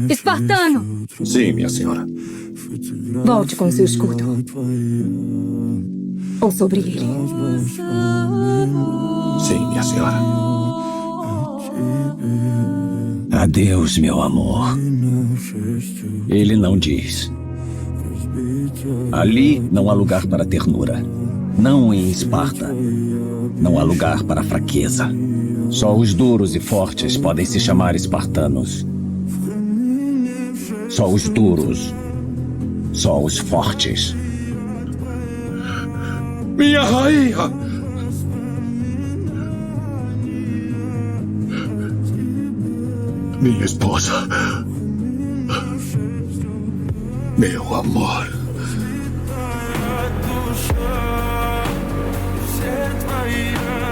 Espartano! Sim, minha senhora. Volte com seu escudo. Ou sobre ele. Sim, minha senhora. Adeus, meu amor. Ele não diz. Ali não há lugar para ternura. Não em Esparta. Não há lugar para fraqueza. Só os duros e fortes podem se chamar espartanos. Só os duros. Só os fortes. Minha rainha! Minha esposa. Meu amor. Set my